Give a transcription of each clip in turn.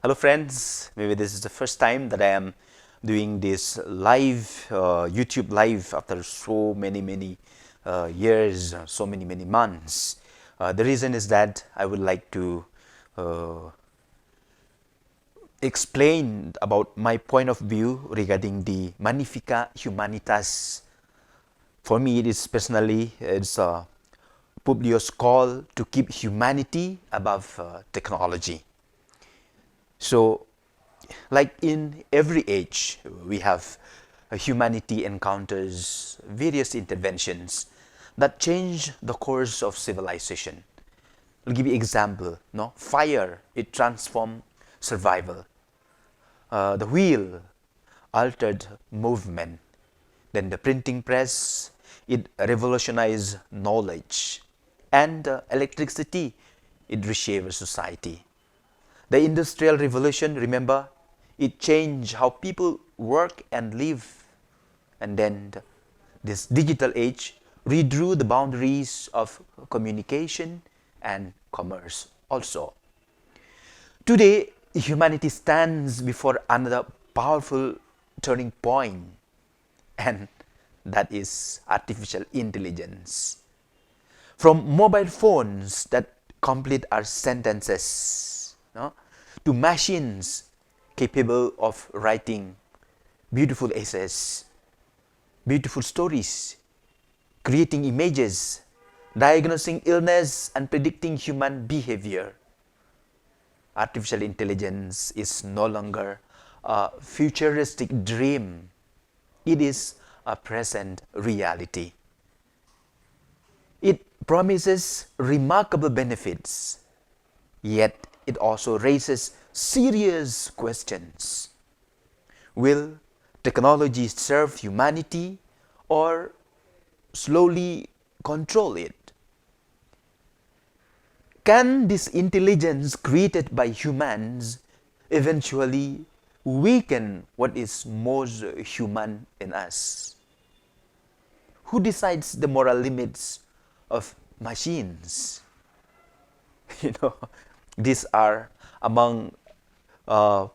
Hello friends, maybe this is the first time that I am doing this live, YouTube live after so many years, so many months. The reason is that I would like to uh, explain about my point of view regarding the Magnifica Humanitas. For me, it is personally, it's Publio's call to keep humanity above technology. So, like in every age, we have humanity encounters various interventions that change the course of civilization. I'll give you example. No, fire it transformed survival. The wheel altered movement. Then the printing press it revolutionized knowledge, and electricity it reshaped society. The Industrial Revolution, remember, it changed how people work and live. And then this digital age redrew the boundaries of communication and commerce also. Today, humanity stands before another powerful turning point, and that is artificial intelligence. From mobile phones that complete our sentences, no, to machines capable of writing beautiful essays, beautiful stories, creating images, diagnosing illness, and predicting human behavior. Artificial intelligence is no longer a futuristic dream, it is a present reality. It promises remarkable benefits, yet it also raises serious questions. Will technology serve humanity or slowly control it? Can this intelligence created by humans eventually weaken what is most human in us? Who decides the moral limits of machines? You know, these are among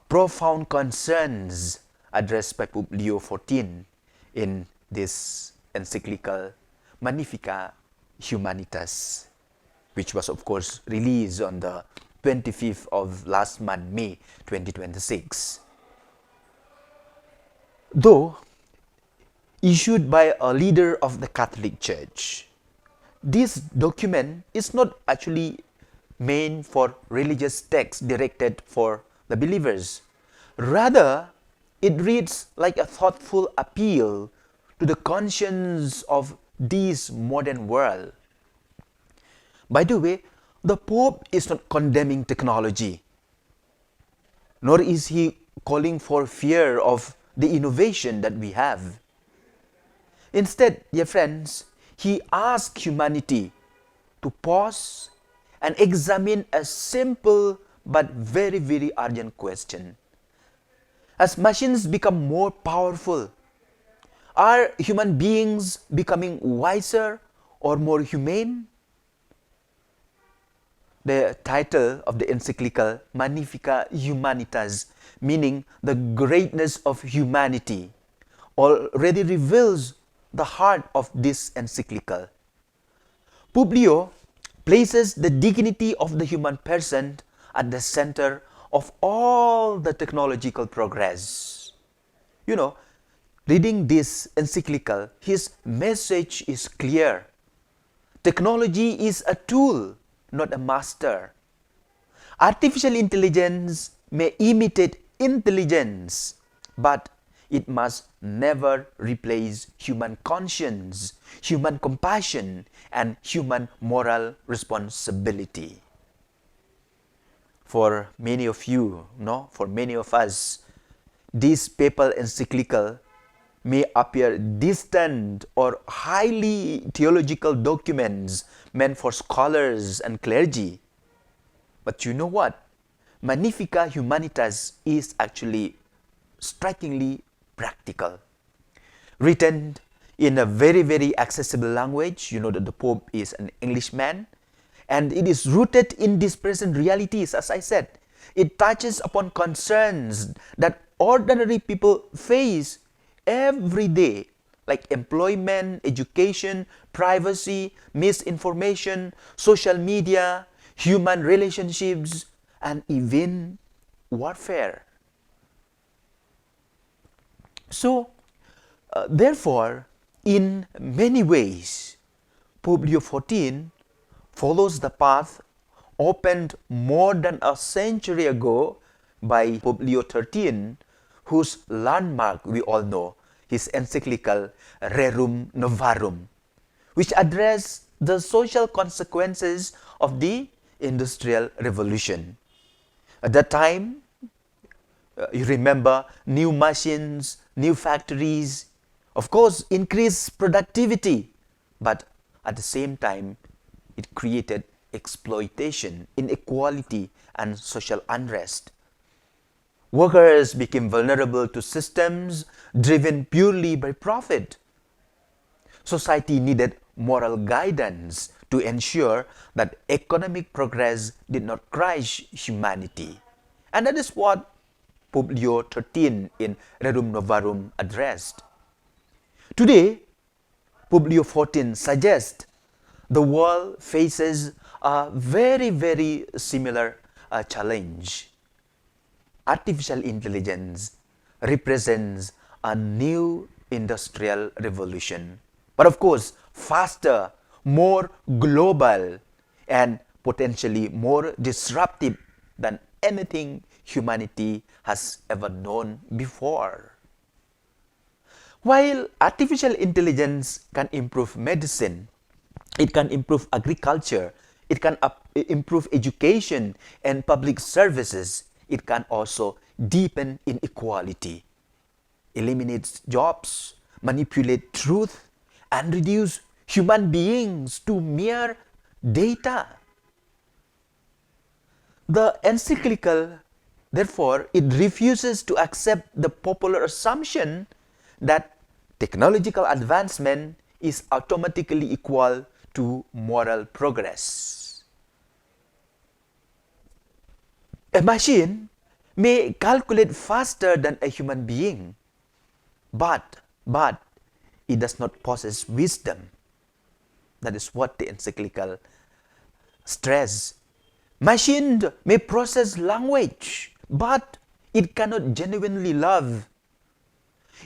profound concerns addressed by Pope Leo XIV in this encyclical Magnifica Humanitas, which was of course released on the 25th of last month, May 2026. Though issued by a leader of the Catholic Church, this document is not actually meant for religious texts directed for the believers. Rather, it reads like a thoughtful appeal to the conscience of this modern world. By the way, the Pope is not condemning technology, nor is he calling for fear of the innovation that we have. Instead, dear friends, he asks humanity to pause and examine a simple but very urgent question. As machines become more powerful, are human beings becoming wiser or more humane? The title of the encyclical Magnifica Humanitas, meaning the greatness of humanity, already reveals the heart of this encyclical. Publio places the dignity of the human person at the center of all the technological progress. You know, reading this encyclical, his message is clear. Technology is a tool, not a master. Artificial intelligence may imitate intelligence, but it must never replace human conscience, human compassion, and human moral responsibility. For many of you, no, for many of us, this papal encyclical may appear distant or highly theological documents meant for scholars and clergy. But you know what? Magnifica Humanitas is actually strikingly practical. Written in a very accessible language. You know that the Pope is an Englishman, and it is rooted in these present realities, as I said. It touches upon concerns that ordinary people face every day, like employment, education, privacy, misinformation, social media, human relationships, and even warfare. So, therefore, in many ways, Pope Leo XIV follows the path opened more than a century ago by Pope Leo XIII, whose landmark we all know, his encyclical Rerum Novarum, which addressed the social consequences of the Industrial Revolution. At that time, you remember, new machines, new factories, of course, increased productivity, but at the same time, it created exploitation, inequality, and social unrest. Workers became vulnerable to systems driven purely by profit. Society needed moral guidance to ensure that economic progress did not crush humanity. And that is what Pope Leo XIII in Rerum Novarum addressed. Today, Pope Leo XIV suggests the world faces a very similar challenge. Artificial intelligence represents a new industrial revolution, but of course, faster, more global, and potentially more disruptive than anything humanity has ever known before. While artificial intelligence can improve medicine, it can improve agriculture, it can improve education and public services, it can also deepen inequality, eliminate jobs, manipulate truth, and reduce human beings to mere data. The encyclical, therefore, it refuses to accept the popular assumption that technological advancement is automatically equal to moral progress. A machine may calculate faster than a human being, but it does not possess wisdom. That is what the encyclical stress. Machine may process language, but it cannot genuinely love.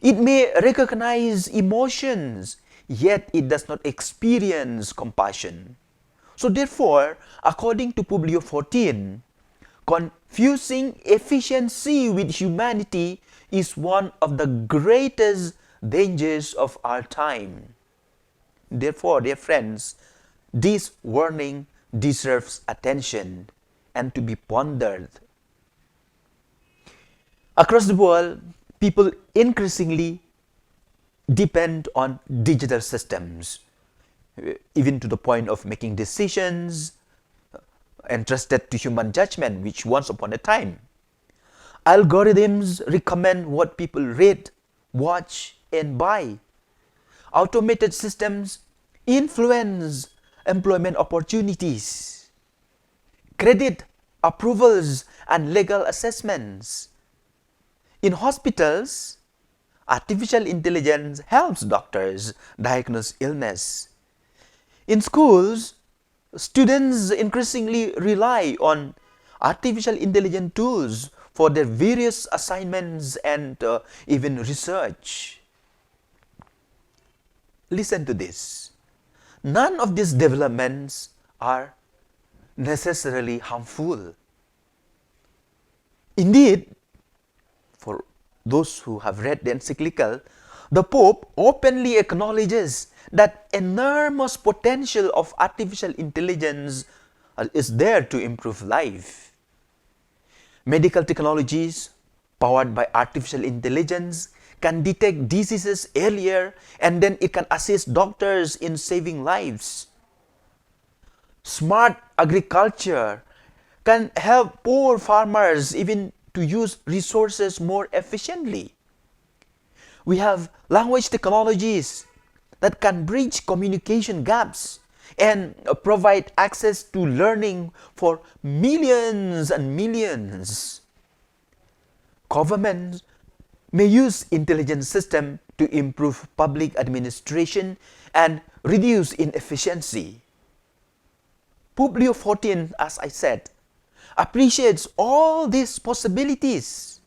It may recognize emotions, yet it does not experience compassion. So therefore, according to Pope Leo XIV, confusing efficiency with humanity is one of the greatest dangers of our time. Therefore, dear friends, this warning deserves attention and to be pondered. Across the world, people increasingly depend on digital systems, even to the point of making decisions entrusted to human judgment, which once upon a time. Algorithms recommend what people read, watch, and buy. Automated systems influence employment opportunities, credit approvals, and legal assessments. In hospitals, artificial intelligence helps doctors diagnose illness. In schools, students increasingly rely on artificial intelligence tools for their various assignments and even research. Listen to this. None of these developments are necessarily harmful. Indeed, for those who have read the encyclical, the Pope openly acknowledges that enormous potential of artificial intelligence is there to improve life. Medical technologies powered by artificial intelligence can detect diseases earlier, and then it can assist doctors in saving lives. Smart agriculture can help poor farmers even to use resources more efficiently. We have language technologies that can bridge communication gaps and provide access to learning for millions and millions. Governments may use intelligence systems to improve public administration and reduce inefficiency. Pope Leo XIV, as I said, appreciates all these possibilities.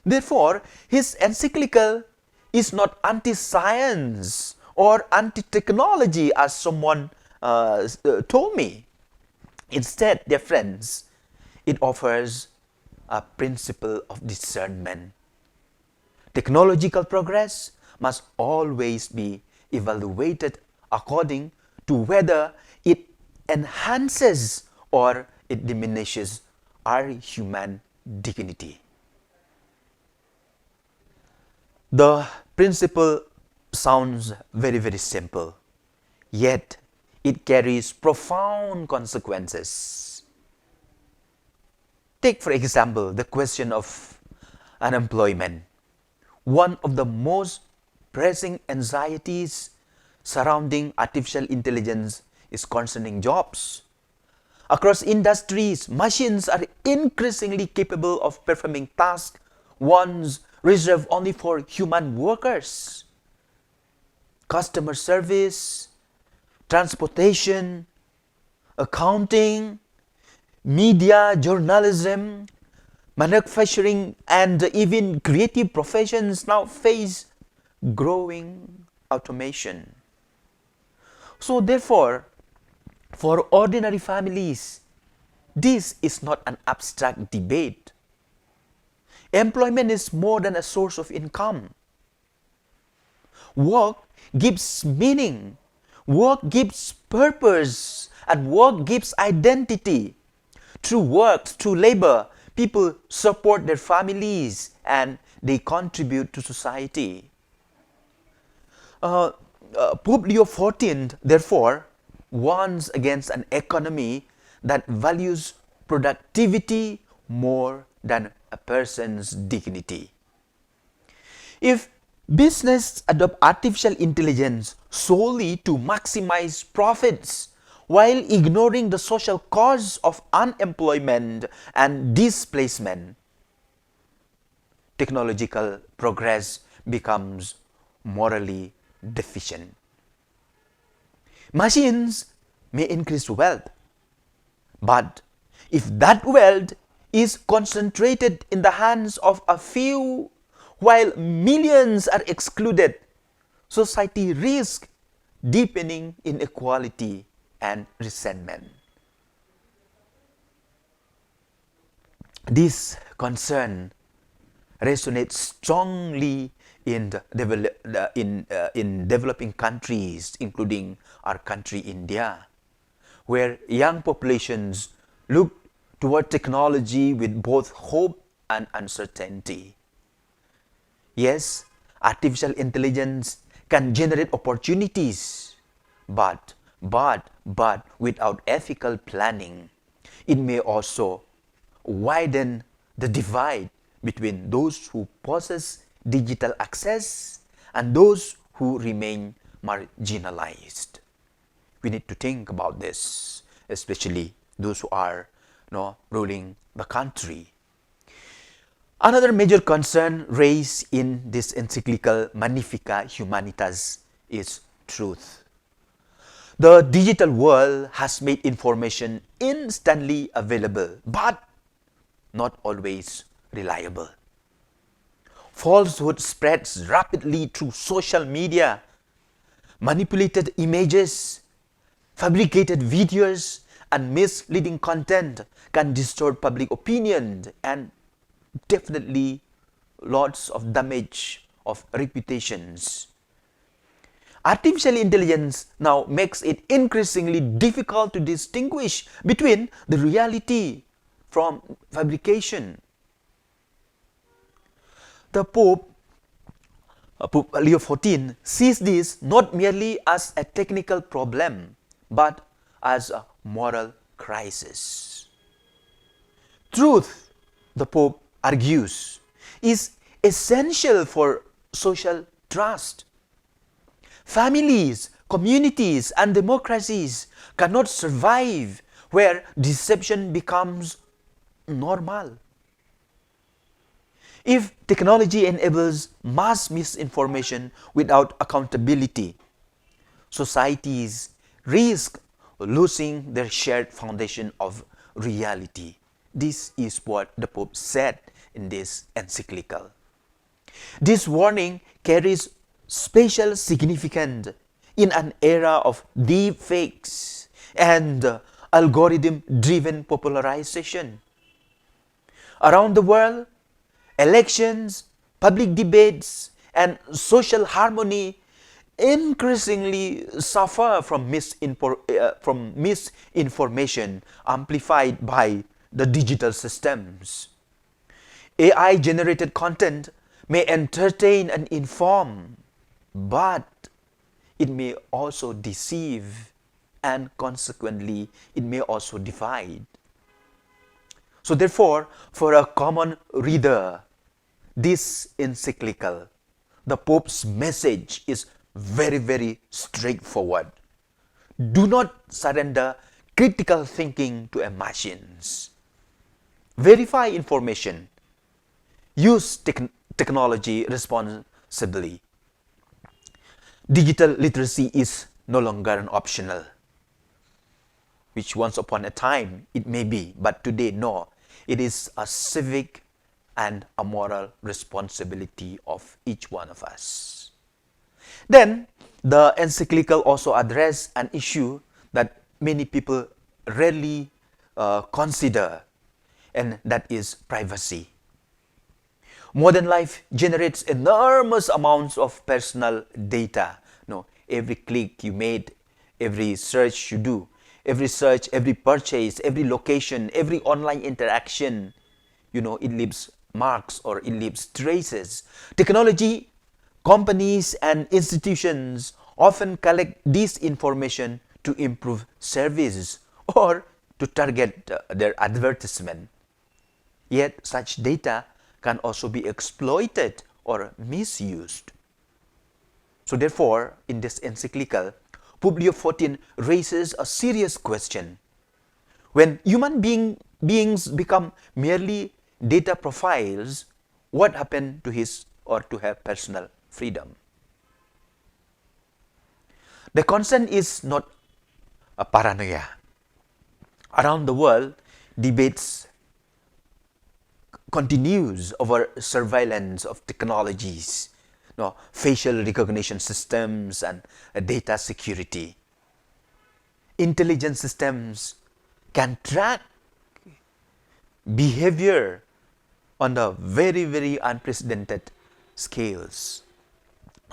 Therefore, his encyclical is not anti-science or anti-technology as someone told me. Instead, dear friends, it offers a principle of discernment. Technological progress must always be evaluated according to whether it enhances or it diminishes our human dignity. The principle sounds very, very simple, yet it carries profound consequences. Take, for example, the question of unemployment. One of the most pressing anxieties surrounding artificial intelligence is concerning jobs. Across industries, machines are increasingly capable of performing tasks once reserved only for human workers. Customer service, transportation, accounting, media, journalism, manufacturing, and even creative professions now face growing automation. So therefore, for ordinary families, this is not an abstract debate. Employment is more than a source of income. Work gives meaning, work gives purpose, and work gives identity. Through work, through labor, people support their families and they contribute to society. Pope Leo XIV, therefore, warns against an economy that values productivity more than a person's dignity. If business adopt artificial intelligence solely to maximize profits while ignoring the social cause of unemployment and displacement, technological progress becomes morally deficient. Machines may increase wealth, but if that wealth is concentrated in the hands of a few while millions are excluded, society risks deepening inequality and resentment. This concern resonates strongly in developing countries, including our country India, where young populations look toward technology with both hope and uncertainty. Yes, artificial intelligence can generate opportunities, but without ethical planning, it may also widen the divide between those who possess digital access and those who remain marginalized. We need to think about this, especially those who are ruling the country. Another major concern raised in this encyclical Magnifica Humanitas is truth. The digital world has made information instantly available, but not always reliable. Falsehood spreads rapidly through social media. Manipulated images, fabricated videos, and misleading content can distort public opinion and definitely lots of damage of reputations. Artificial intelligence now makes it increasingly difficult to distinguish between the reality from fabrication. The Pope Leo XIV sees this not merely as a technical problem, but as a moral crisis. Truth, the Pope argues, is essential for social trust. Families, communities and democracies cannot survive where deception becomes normal. If technology enables mass misinformation without accountability, societies risk losing their shared foundation of reality. This is what the Pope said in this encyclical. This warning carries special significance in an era of deep fakes and algorithm-driven popularization. Around the world, elections, public debates, and social harmony increasingly suffer from misinformation amplified by the digital systems. AI-generated content may entertain and inform, but it may also deceive, and consequently, it may also divide. So therefore, for a common reader, this encyclical, the Pope's message is very, very straightforward. Do not surrender critical thinking to emotions. Verify information. Use technology responsibly. Digital literacy is no longer an optional, which once upon a time it may be, but today no. It is a civic and a moral responsibility of each one of us. Then, the encyclical also addressed an issue that many people rarely consider, and that is privacy. Modern life generates enormous amounts of personal data. Every click you made, every search you do, every search, every purchase, every location, every online interaction, it leaves marks or it leaves traces. Technology, companies and institutions often collect this information to improve service or to target their advertisement. Yet such data can also be exploited or misused. So therefore, in this encyclical, Pope Leo XIV raises a serious question. When human beings become merely data profiles, what happened to his or to her personal freedom? The concern is not a paranoia. Around the world, debates continues over surveillance of technologies, facial recognition systems and data security. Intelligence systems can track behavior on a very, very unprecedented scales.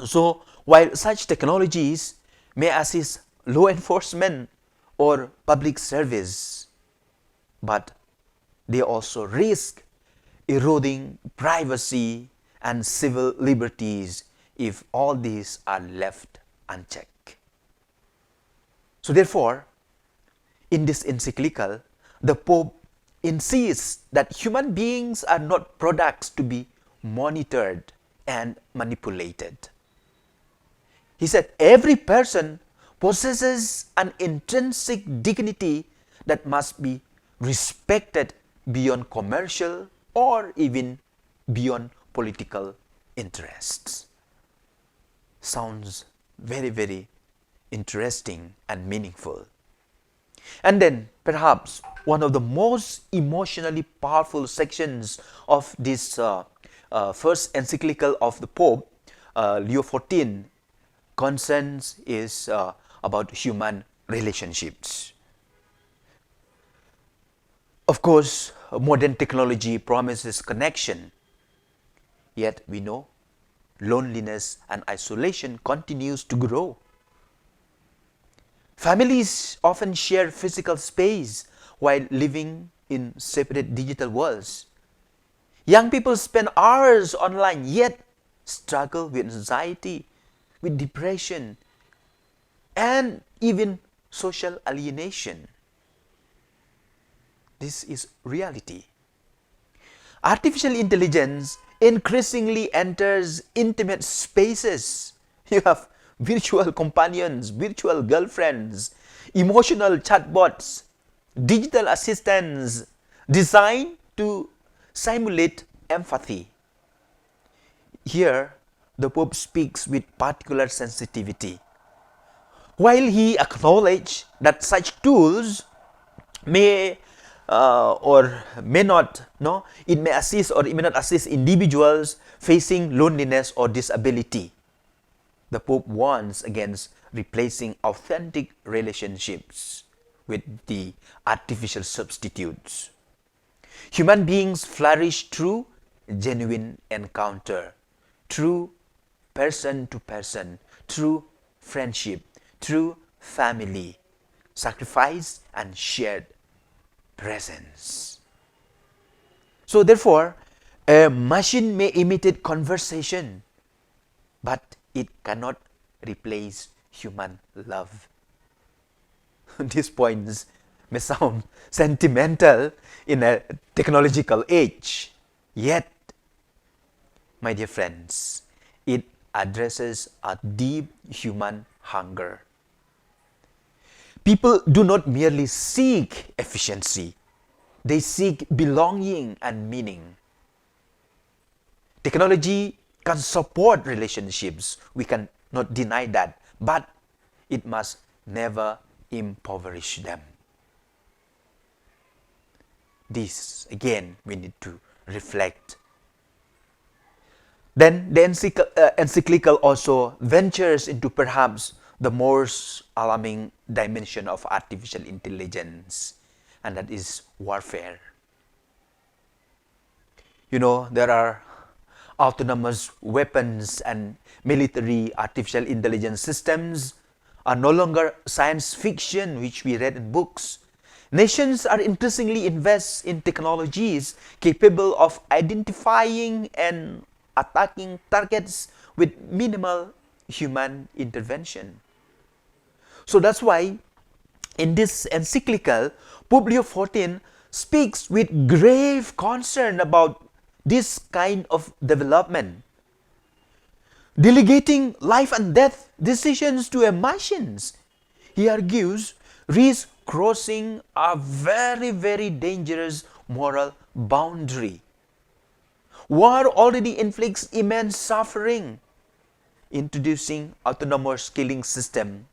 So, while such technologies may assist law enforcement or public service, but they also risk eroding privacy and civil liberties if all these are left unchecked. So therefore, in this encyclical, the Pope insists that human beings are not products to be monitored and manipulated. He said every person possesses an intrinsic dignity that must be respected beyond commercial or even beyond political interests. Sounds very, very interesting and meaningful. And then perhaps one of the most emotionally powerful sections of this first encyclical of the Pope, Leo XIV, concerns is about human relationships. Of course, modern technology promises connection, yet we know loneliness and isolation continues to grow. Families often share physical space while living in separate digital worlds. Young people spend hours online yet struggle with anxiety, with depression, and even social alienation. This is reality. Artificial intelligence increasingly enters intimate spaces. You have virtual companions, virtual girlfriends, emotional chatbots, digital assistants designed to simulate empathy. Here, the Pope speaks with particular sensitivity. While he acknowledged that such tools may or may not, no, it may assist or it may not assist individuals facing loneliness or disability. The Pope warns against replacing authentic relationships with the artificial substitutes. Human beings flourish through genuine encounter, through person to person, through friendship, through family, sacrifice, and shared presence. So therefore, a machine may imitate conversation, but it cannot replace human love. These points may sound sentimental in a technological age, yet, my dear friends, it addresses a deep human hunger. People do not merely seek efficiency, they seek belonging and meaning. Technology can support relationships, we cannot deny that, but it must never impoverish them. This, again, we need to reflect. Then the encyclical also ventures into perhaps the most alarming dimension of artificial intelligence, and that is warfare. You know, there are autonomous weapons and military artificial intelligence systems are no longer science fiction which we read in books. Nations are increasingly invest in technologies capable of identifying and attacking targets with minimal human intervention. So that's why in this encyclical, Pope Leo XIV speaks with grave concern about this kind of development. Delegating life and death decisions to machines, he argues, risks crossing a very, very dangerous moral boundary. War already inflicts immense suffering. Introducing autonomous killing system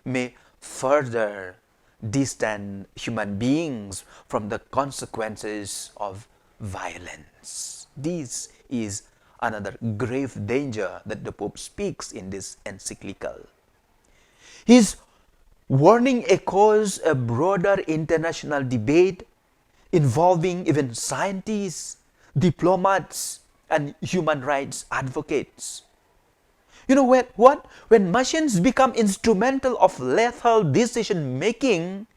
may further distance human beings from the consequences of violence. This is another grave danger that the Pope speaks in this encyclical. His warning echoes a broader international debate involving even scientists, diplomats, and human rights advocates. You know what? When machines become instrumental of lethal decision making,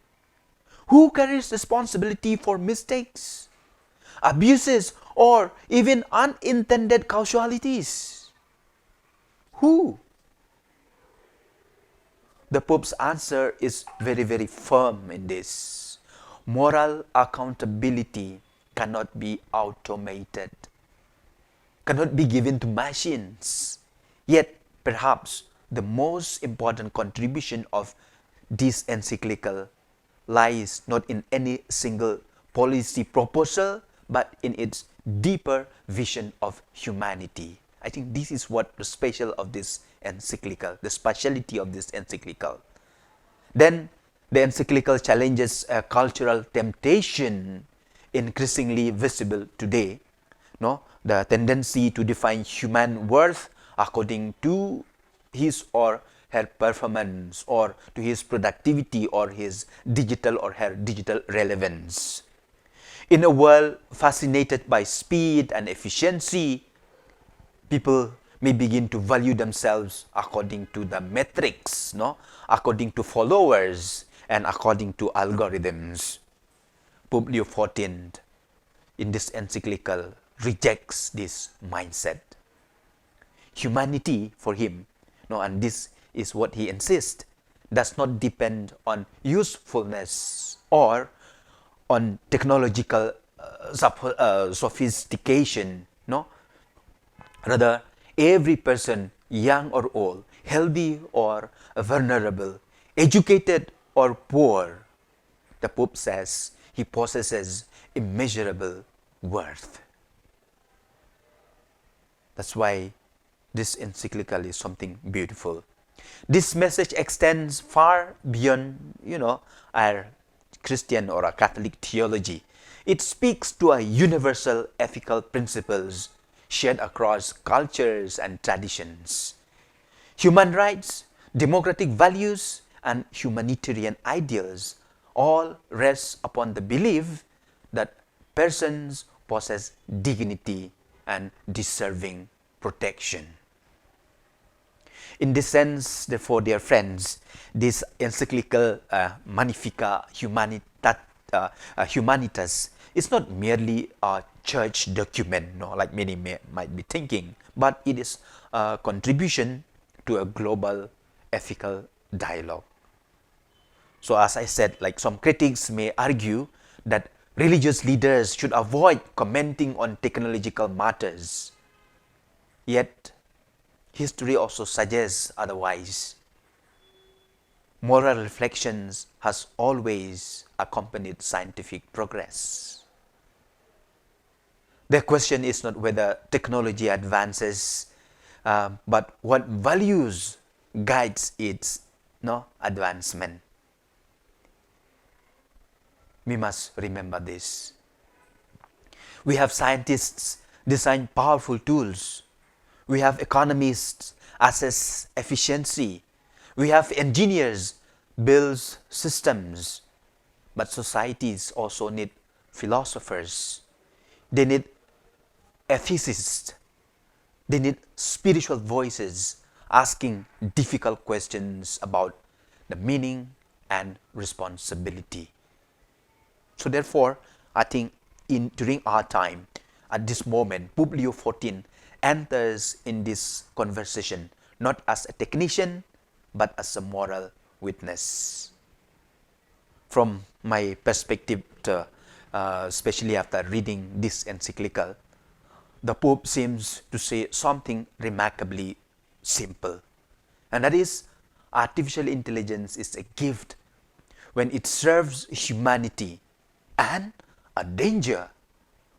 who carries responsibility for mistakes, abuses, or even unintended casualties? Who? The Pope's answer is very, very firm in this. Moral accountability cannot be automated, cannot be given to machines. Yet, perhaps the most important contribution of this encyclical lies not in any single policy proposal, but in its deeper vision of humanity. I think this is what the special of this encyclical, the speciality of this encyclical. Then the encyclical challenges a cultural temptation increasingly visible today, no? The tendency to define human worth according to his or her performance, or to his productivity, or his digital or her digital relevance. In a world fascinated by speed and efficiency, people may begin to value themselves according to the metrics, no? According to followers and according to algorithms. Pope Leo XIV in this encyclical rejects this mindset. Humanity for him, no, and this is what he insists, does not depend on usefulness or on technological sophistication, no. Rather, every person, young or old, healthy or vulnerable, educated or poor, the Pope says he possesses immeasurable worth. That's why this encyclical is something beautiful. This message extends far beyond, our Christian or a Catholic theology. It speaks to a universal ethical principles shared across cultures and traditions. Human rights, democratic values, and humanitarian ideals all rest upon the belief that persons possess dignity and deserving protection. In this sense, therefore, dear friends, this encyclical Magnifica Humanitas is not merely a church document, like many might be thinking, but it is a contribution to a global ethical dialogue. So as I said, like some critics may argue that religious leaders should avoid commenting on technological matters. Yet, history also suggests otherwise. Moral reflections has always accompanied scientific progress. The question is not whether technology advances, but what values guides its advancement. We must remember this. We have scientists design powerful tools. We have economists assess efficiency. We have engineers build systems. But societies also need philosophers. They need ethicists. They need spiritual voices asking difficult questions about the meaning and responsibility. So therefore, I think during our time, at this moment, Pope Leo XIV enters in this conversation not as a technician, but as a moral witness. From my perspective, especially after reading this encyclical, the Pope seems to say something remarkably simple, and that is, artificial intelligence is a gift when it serves humanity, and a danger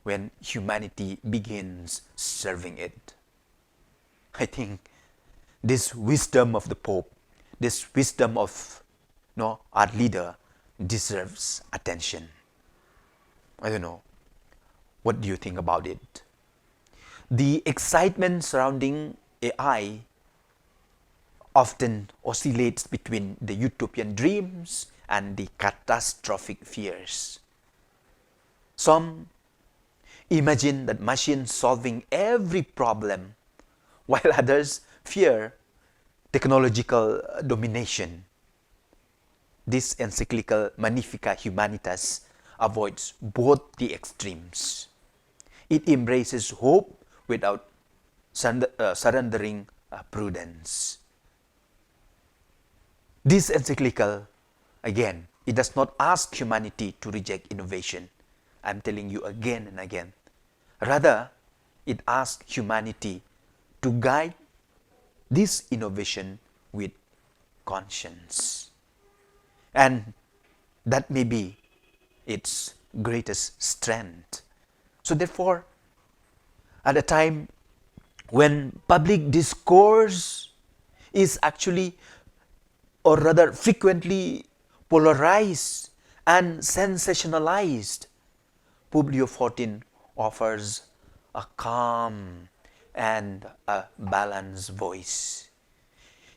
when humanity begins serving it. I think this wisdom of the Pope, this wisdom of our leader deserves attention. I don't know. What do you think about it? The excitement surrounding AI often oscillates between the utopian dreams and the catastrophic fears. Some imagine that machines solving every problem, while others fear technological domination. This encyclical Magnifica Humanitas avoids both the extremes. It embraces hope without surrendering prudence. This encyclical, again, it does not ask humanity to reject innovation. I'm telling you again and again. Rather, it asks humanity to guide this innovation with conscience. And that may be its greatest strength. So therefore, at a time when public discourse is actually, or rather frequently, polarized and sensationalized, Pope Leo XIV offers a calm and a balanced voice.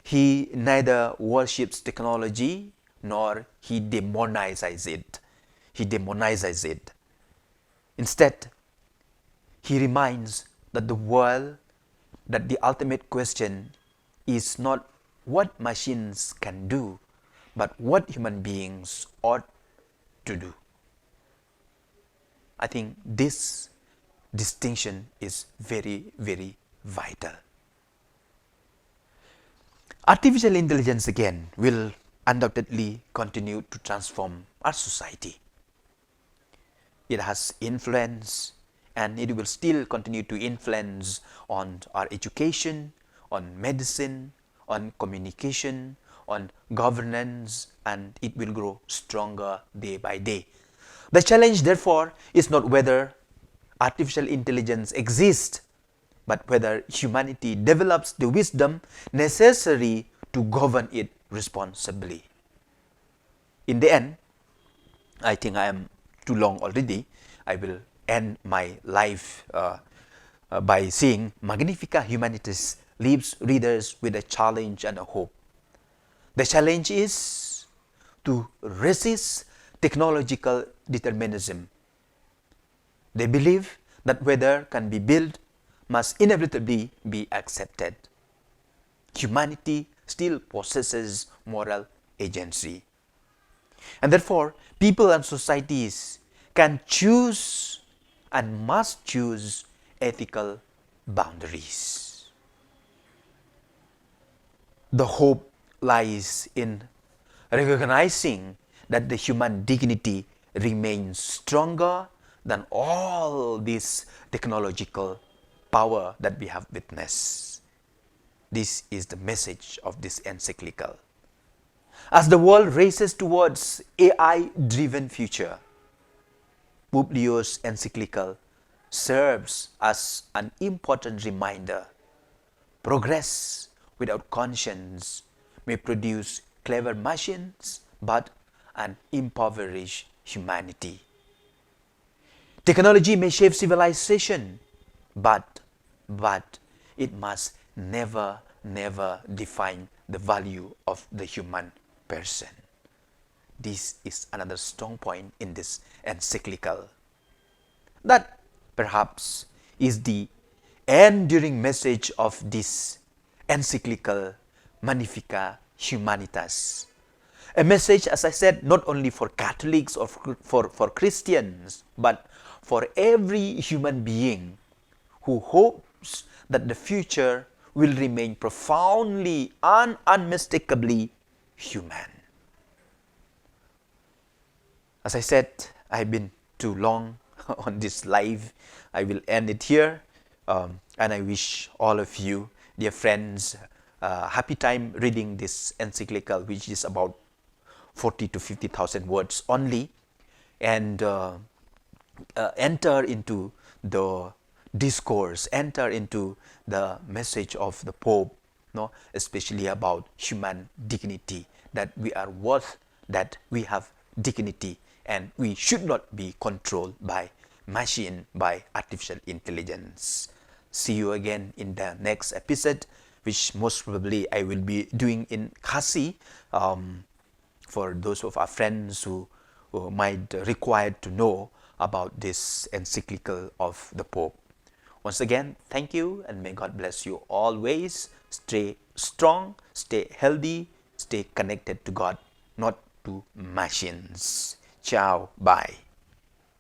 He neither worships technology nor he demonizes it. Instead, he reminds that the ultimate question is not what machines can do, but what human beings ought to do. I think this distinction is very, very vital. Artificial intelligence again will undoubtedly continue to transform our society. It has influence, and it will still continue to influence on our education, on medicine, on communication, on governance, and it will grow stronger day by day. The challenge, therefore, is not whether artificial intelligence exists, but whether humanity develops the wisdom necessary to govern it responsibly. In the end, I think I am too long already. I will end my life by saying Magnifica Humanitas leaves readers with a challenge and a hope. The challenge is to resist technological determinism. They believe that weather can be built must inevitably be accepted. Humanity still possesses moral agency. And therefore, people and societies can choose and must choose ethical boundaries. The hope lies in recognizing that the human dignity remains stronger than all this technological power that we have witnessed. This is the message of this encyclical. As the world races towards AI-driven future, Pope Leo's encyclical serves as an important reminder. Progress without conscience may produce clever machines, but an impoverished humanity. Technology may shape civilization, but it must never define the value of the human person. This is another strong point in this encyclical. That perhaps is the enduring message of this encyclical Magnifica Humanitas. A message, as I said, not only for Catholics or for Christians, but for every human being who hopes that the future will remain profoundly and unmistakably human. As I said, I've been too long on this live. I will end it here. And I wish all of you, dear friends, happy time reading this encyclical, which is about 40 to 50,000 words only, and enter into the discourse, enter into the message of the Pope, no, especially about human dignity, that we are worth, that we have dignity, and we should not be controlled by machine, by artificial intelligence. See you again in the next episode, which most probably I will be doing in Khasi, for those of our friends who might require to know about this encyclical of the Pope. Once again, thank you, and may God bless you always. Stay strong, stay healthy, stay connected to God, not to machines. Ciao, bye.